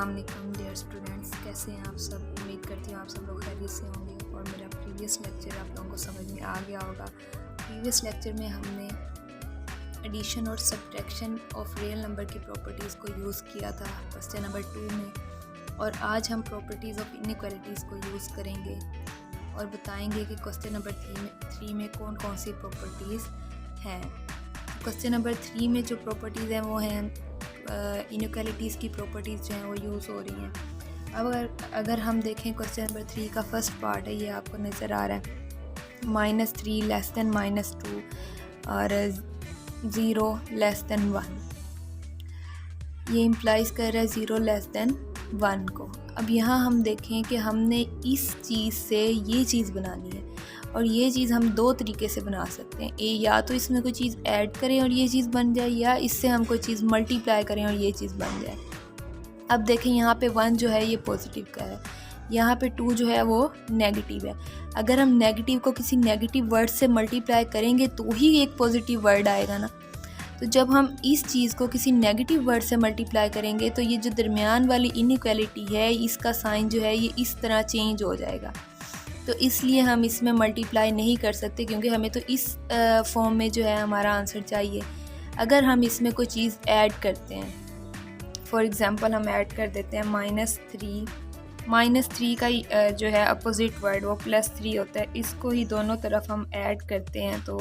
अस्सलाम वालेकुम dear students, कैसे हैं आप सब। उम्मीद करती हूँ आप सब लोग खैरियत से होंगे और मेरा प्रीवियस लेक्चर आप लोगों को समझ में आ गया होगा। प्रीवियस लेक्चर में हमने एडिशन और सब्ट्रैक्शन ऑफ रियल नंबर की प्रॉपर्टीज़ को यूज़ किया था क्वेश्चन नंबर 2 में, और आज हम प्रॉपर्टीज़ ऑफ इनइक्वालिटीज़ को यूज़ करेंगे और बताएंगे कि क्वेश्चन नंबर 3 में कौन कौन सी प्रॉपर्टीज़ हैं। क्वेश्चन नंबर 3 में जो प्रॉपर्टीज़ हैं वो हैं इनइक्वालिटीज़ की प्रॉपर्टीज़ जो हैं वो यूज़ हो रही हैं। अब अगर हम देखें क्वेश्चन नंबर 3 का फर्स्ट पार्ट है, ये आपको नज़र आ रहा है, -3 लेस देन -2 और 0 लेस देन 1। ये इम्प्लाइज कर रहा है 0 लेस देन 1 को। अब यहाँ हम देखें कि हमने इस चीज़ से ये चीज़ बनानी है, और ये चीज़ हम दो तरीके से बना सकते हैं। या तो इसमें कोई चीज़ ऐड करें और ये चीज़ बन जाए, या इससे हम कोई चीज़ मल्टीप्लाई करें और ये चीज़ बन जाए। अब देखें यहाँ पे 1 जो है ये पॉजिटिव का है, यहाँ पे 2 जो है वो नेगेटिव है। अगर हम नेगेटिव को किसी नेगेटिव वर्ड से मल्टीप्लाई करेंगे तो ही एक पॉजिटिव वर्ड आएगा ना। तो जब हम इस चीज़ को किसी नेगेटिव वर्ड से मल्टीप्लाई करेंगे तो ये जो दरमियान वाली इनइक्वालिटी है, इसका साइन जो है ये इस तरह चेंज हो जाएगा। तो इसलिए हम इसमें मल्टीप्लाई नहीं कर सकते, क्योंकि हमें तो इस फॉर्म में जो है हमारा आंसर चाहिए। अगर हम इसमें कोई चीज़ ऐड करते हैं, फॉर एग्ज़ाम्पल हम ऐड कर देते हैं -3 का जो है अपोजिट वर्ड वो +3 होता है, इसको ही दोनों तरफ हम ऐड करते हैं तो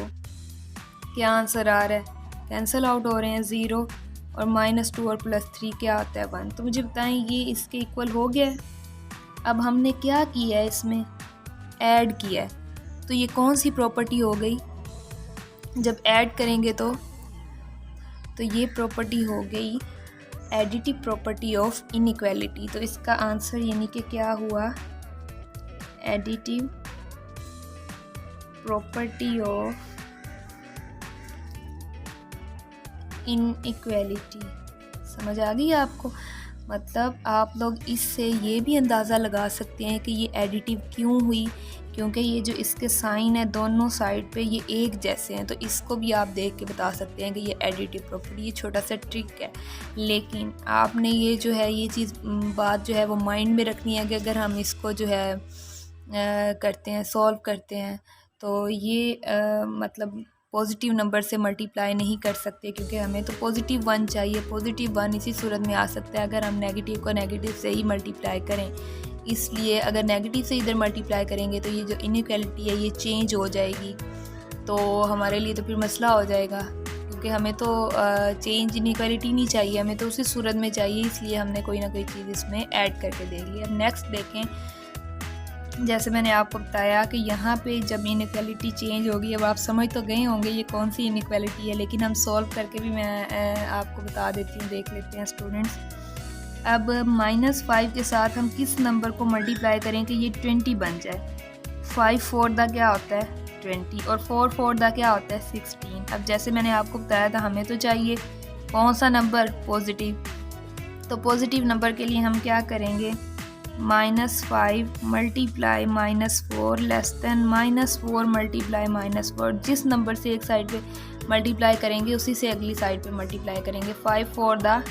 क्या आंसर आ रहा है, कैंसिल आउट हो रहे हैं 0 और -2 और +3 क्या आता है 1। तो मुझे बताएं ये इसके इक्वल हो गया है। अब हमने क्या किया है, इसमें ऐड किया है, तो ये कौन सी प्रॉपर्टी हो गई। जब ऐड करेंगे तो ये प्रॉपर्टी हो गई एडिटिव प्रॉपर्टी ऑफ इनइक्वालिटी। तो इसका आंसर यानी कि क्या हुआ, एडिटिव प्रॉपर्टी ऑफ इनइक्वालिटी। समझ आ गई आपको। मतलब आप लोग इससे ये भी अंदाज़ा लगा सकते हैं कि ये एडिटिव क्यों हुई, क्योंकि ये जो इसके साइन है दोनों साइड पे ये एक जैसे हैं। तो इसको भी आप देख के बता सकते हैं कि ये एडिटिव प्रॉपर्टी, ये छोटा सा ट्रिक है। लेकिन आपने ये जो है ये चीज़ बात जो है वो माइंड में रखनी है कि अगर हम इसको जो है करते हैं, सॉल्व करते हैं, तो ये मतलब पॉजिटिव नंबर से मल्टीप्लाई नहीं कर सकते, क्योंकि हमें तो +1 चाहिए। +1 इसी सूरत में आ सकता है अगर हम नेगेटिव को नेगेटिव से ही मल्टीप्लाई करें। इसलिए अगर नेगेटिव से इधर मल्टीप्लाई करेंगे तो ये जो इनइक्वालिटी है ये चेंज हो जाएगी, तो हमारे लिए तो फिर मसला हो जाएगा, क्योंकि हमें तो चेंज इनइक्वालिटी नहीं चाहिए, हमें तो उसी सूरत में चाहिए। इसलिए हमने कोई ना कोई चीज़ इसमें ऐड करके देख ली। अब नेक्स्ट देखें, जैसे मैंने आपको बताया कि यहाँ पे जब इनइक्वालिटी चेंज होगी, अब आप समझ तो गए होंगे ये कौन सी इनइक्वालिटी है, लेकिन हम सॉल्व करके भी मैं आपको बता देती हूँ, देख लेते हैं स्टूडेंट्स। अब -5 के साथ हम किस नंबर को मल्टीप्लाई करें कि ये 20 बन जाए। 5 4 दा क्या होता है 20, और 4 4 दा क्या होता है 16। अब जैसे मैंने आपको बताया था, हमें तो चाहिए कौन सा नंबर, पॉजिटिव। तो पॉजिटिव नंबर के लिए हम क्या करेंगे, -5 मल्टीप्लाई -4 लेस देन -4 मल्टीप्लाई -4। जिस नंबर से एक साइड पे मल्टीप्लाई करेंगे उसी से अगली साइड पे मल्टीप्लाई करेंगे। 5 4 दा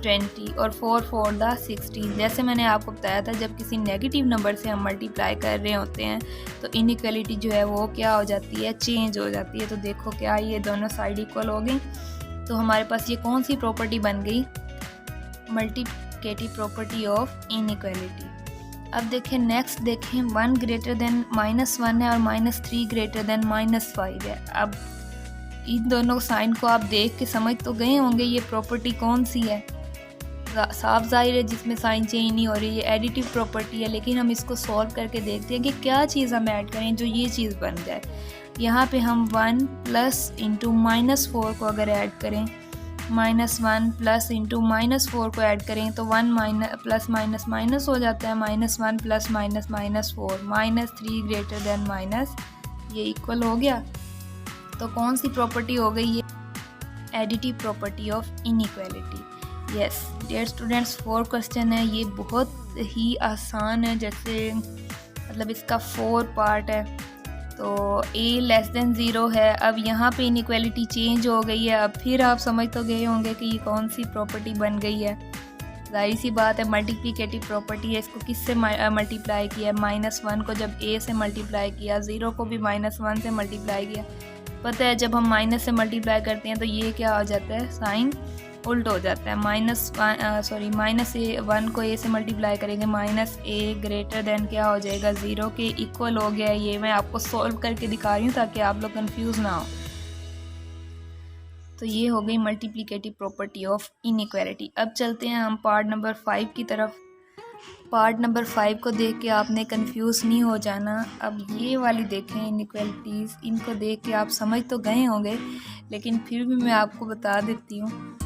20 और 4 4 दा 16। जैसे मैंने आपको बताया था, जब किसी नेगेटिव नंबर से हम मल्टीप्लाई कर रहे होते हैं तो इनइक्वालिटी जो है वो क्या हो जाती है, चेंज हो जाती है। तो देखो क्या ये दोनों साइड इक्वल हो गई, तो हमारे पास ये कौन सी प्रॉपर्टी बन गई, मल्टीप्लिकेटिव प्रॉपर्टी ऑफ इनइक्वालिटी। अब देखें नेक्स्ट देखें, 1 ग्रेटर देन -1 है और -3 ग्रेटर देन -5 है। अब इन दोनों साइन को आप देख के समझ तो गए होंगे ये प्रॉपर्टी कौन सी है। साफ जाहिर है जिसमें साइन चेंज नहीं हो रही, ये एडिटिव प्रॉपर्टी है। लेकिन हम इसको सॉल्व करके देखते हैं कि क्या चीज़ हम ऐड करें जो ये चीज़ बन जाए। यहाँ पे हम 1 प्लस इंटू -4 को अगर ऐड करें, -1 प्लस इंटू -4 को ऐड करें तो 1 प्लस माइनस माइनस हो जाता है, -1 plus minus -4, -3 greater than minus, ये इक्वल हो गया। तो कौन सी प्रॉपर्टी हो गई ये, additive property of inequality. Yes dear students, 4 question है, ये बहुत ही आसान है। जैसे मतलब इसका 4 पार्ट है, तो a लेस देन 0 है। अब यहाँ पे इनइक्वालिटी चेंज हो गई है। अब फिर आप समझ तो गए होंगे कि ये कौन सी प्रॉपर्टी बन गई है। जाहिर सी बात है मल्टीप्लिकेटिव प्रॉपर्टी है, इसको किससे मल्टीप्लाई किया है, -1 को जब a से मल्टीप्लाई किया, 0 को भी -1 से मल्टीप्लाई किया। पता है जब हम माइनस से मल्टीप्लाई करते हैं तो ये क्या हो जाता है, साइन उल्ट हो जाता है। -1 को a से मल्टीप्लाई करेंगे, -a ग्रेटर देन क्या हो जाएगा, 0 के इक्वल हो गया। ये मैं आपको सॉल्व करके दिखा रही हूँ ताकि आप लोग कंफ्यूज ना हो। तो ये हो गई मल्टीप्लिकेटिव प्रॉपर्टी ऑफ इनइक्वालिटी। अब चलते हैं हम पार्ट नंबर 5 की तरफ। पार्ट नंबर 5 को देख के आपने कंफ्यूज नहीं हो जाना। अब ये वाली देखें इनइक्वालिटीज़, इनको देख के आप समझ तो गए होंगे, लेकिन फिर भी मैं आपको बता देती हूँ।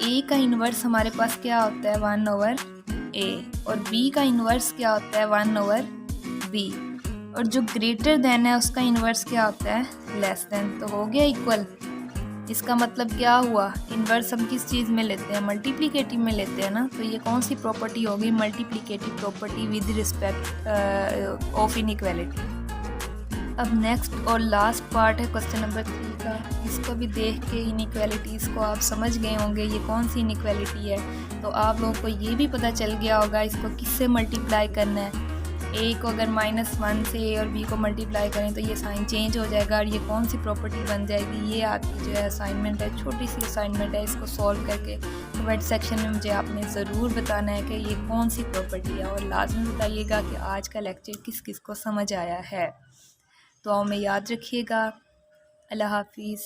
a का इन्वर्स हमारे पास क्या होता है, 1/a, और b का इन्वर्स क्या होता है, 1/b, और जो ग्रेटर देन है उसका इन्वर्स क्या होता है, लेस देन। तो हो गया इक्वल। इसका मतलब क्या हुआ, इन्वर्स हम किस चीज़ में लेते हैं, मल्टीप्लिकेटिव में लेते हैं ना। तो ये कौन सी प्रॉपर्टी होगी, multiplicative property with respect of inequality. अब नेक्स्ट और लास्ट पार्ट है क्वेश्चन नंबर 3 का। इसको भी देख के इनइक्वालिटीज़ को आप समझ गए होंगे ये कौन सी इनइक्वालिटी है। तो आप लोगों को ये भी पता चल गया होगा इसको किससे मल्टीप्लाई करना है। a को अगर -1 से a और b को मल्टीप्लाई करें तो ये साइन चेंज हो जाएगा और ये कौन सी प्रॉपर्टी बन जाएगी। ये आपकी जो है असाइनमेंट है, छोटी सी असाइनमेंट है। इसको सॉल्व करके कमेंट सेक्शन में मुझे आपने ज़रूर बताना है कि ये कौन सी प्रॉपर्टी है, और लाजमी बताइएगा कि आज का लेक्चर किस किस को समझ आया है। तो में याद रखिएगा। अल्लाह हाफिज़।